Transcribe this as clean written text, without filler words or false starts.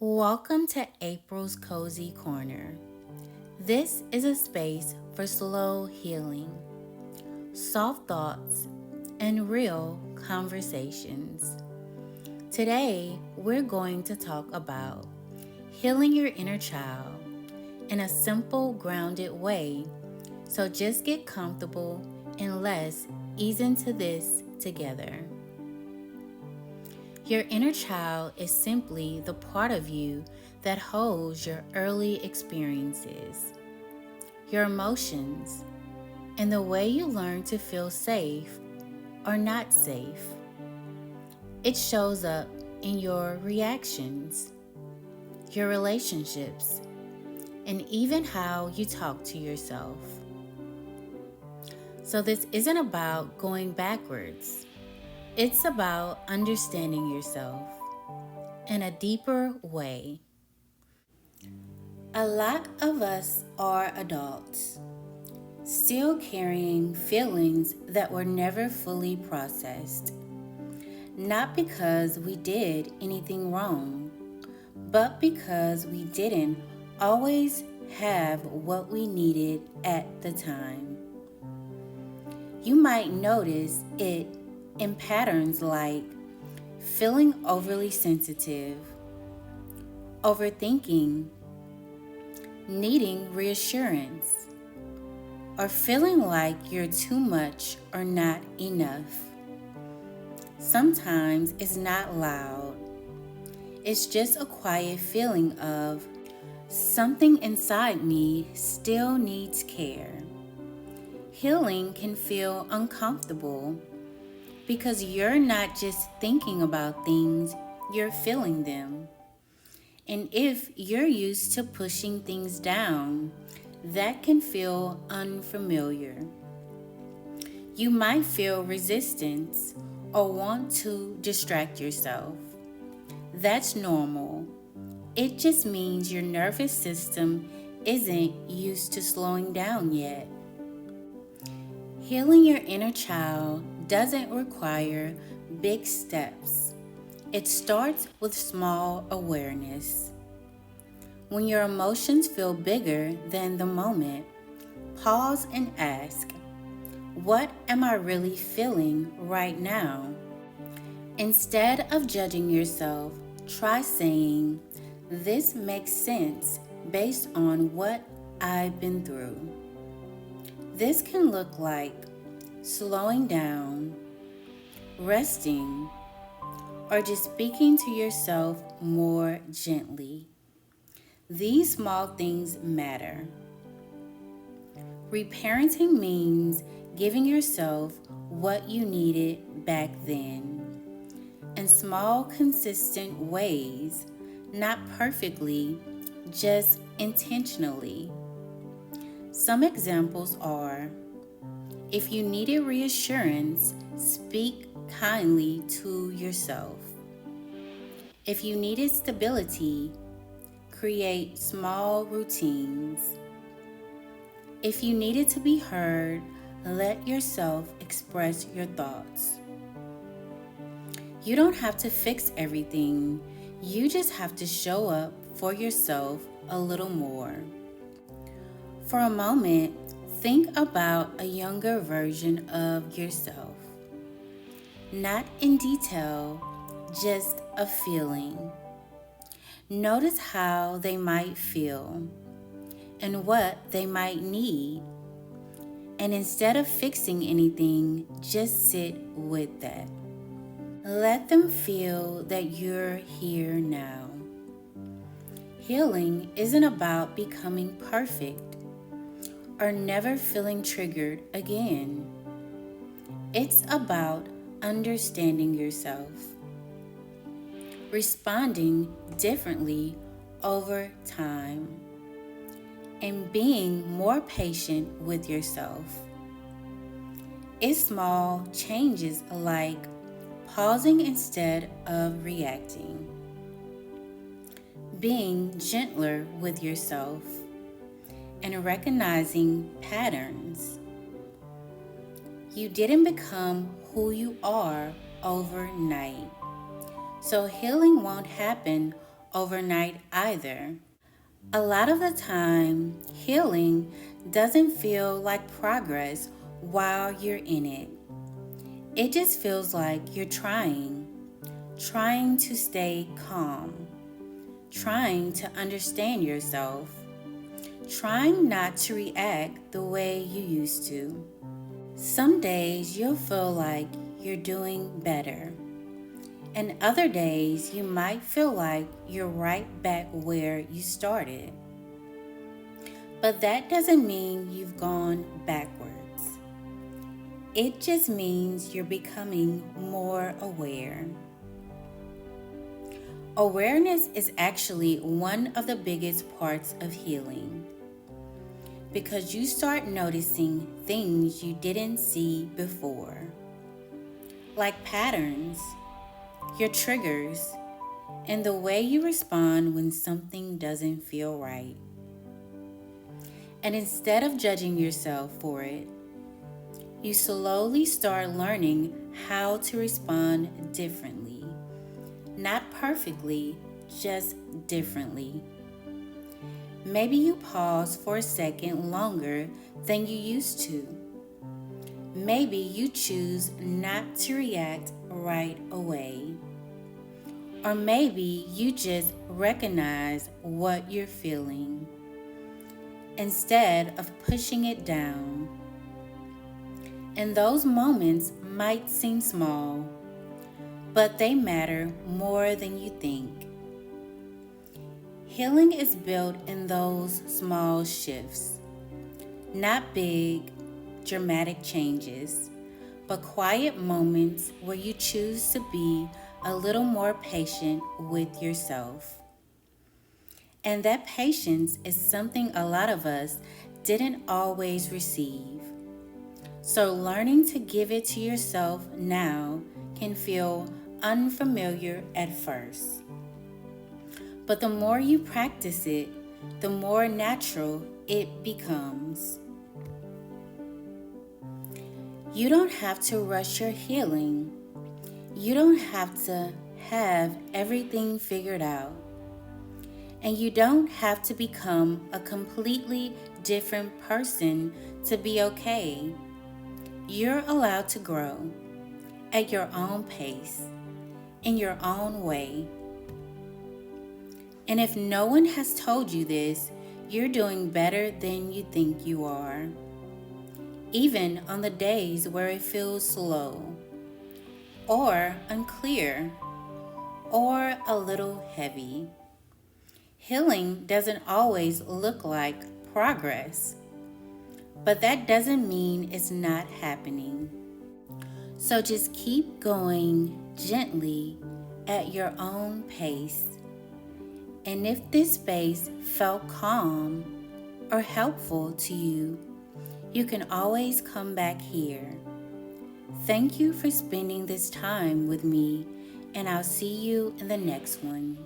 Welcome to April's Cozy Corner. This is a space for slow healing, soft thoughts, and real conversations. Today, we're going to talk about healing your inner child in a simple, grounded way. So just get comfortable and let's ease into this together. Your inner child is simply the part of you that holds your early experiences, your emotions, and the way you learn to feel safe or not safe. It shows up in your reactions, your relationships, and even how you talk to yourself. So, this isn't about going backwards, it's about understanding yourself in a deeper way. A lot of us are adults, still carrying feelings that were never fully processed. Not because we did anything wrong, but because we didn't always have what we needed at the time. You might notice it in patterns like feeling overly sensitive, overthinking, needing reassurance, or feeling like you're too much or not enough. Sometimes it's not loud. It's just a quiet feeling of something inside me still needs care. Healing can feel uncomfortable because you're not just thinking about things, you're feeling them. And if you're used to pushing things down, that can feel unfamiliar. You might feel resistance or want to distract yourself. That's normal. It just means your nervous system isn't used to slowing down yet. Healing your inner child doesn't require big steps. It starts with small awareness. When your emotions feel bigger than the moment, pause and ask, what am I really feeling right now? Instead of judging yourself, try saying, this makes sense based on what I've been through. This can look like slowing down, resting, or just speaking to yourself more gently. These small things matter. Reparenting means giving yourself what you needed back then in small, consistent ways, not perfectly, just intentionally. Some examples are if you needed reassurance, speak kindly to yourself. If you needed stability, create small routines. If you needed to be heard, let yourself express your thoughts. You don't have to fix everything. You just have to show up for yourself a little more. For a moment, think about a younger version of yourself. Not in detail, just a feeling. Notice how they might feel and what they might need. And instead of fixing anything, just sit with that. Let them feel that you're here now. Healing isn't about becoming perfect or never feeling triggered again. It's about understanding yourself, responding differently over time, and being more patient with yourself. It's small changes like pausing instead of reacting, being gentler with yourself, and recognizing patterns. You didn't become who you are overnight, so healing won't happen overnight either. A lot of the time, healing doesn't feel like progress while you're in it. It just feels like you're trying to stay calm, trying to understand yourself, trying not to react the way you used to. Some days you'll feel like you're doing better, and other days you might feel like you're right back where you started. But that doesn't mean you've gone backwards. It just means you're becoming more aware. Awareness is actually one of the biggest parts of healing because you start noticing things you didn't see before, like patterns, your triggers, and the way you respond when something doesn't feel right. And instead of judging yourself for it, you slowly start learning how to respond differently. Not perfectly, just differently. Maybe you pause for a second longer than you used to. Maybe you choose not to react right away. Or maybe you just recognize what you're feeling instead of pushing it down. And those moments might seem small, but they matter more than you think. Healing is built in those small shifts, not big, dramatic changes, but quiet moments where you choose to be a little more patient with yourself. And that patience is something a lot of us didn't always receive. So learning to give it to yourself now can feel unfamiliar at first. But the more you practice it, the more natural it becomes. You don't have to rush your healing. You don't have to have everything figured out. And you don't have to become a completely different person to be okay. You're allowed to grow at your own pace, in your own way. And if no one has told you this, you're doing better than you think you are. Even on the days where it feels slow, or unclear, or a little heavy. Healing doesn't always look like progress, but that doesn't mean it's not happening. So just keep going gently at your own pace. And if this space felt calm or helpful to you, you can always come back here. Thank you for spending this time with me, and I'll see you in the next one.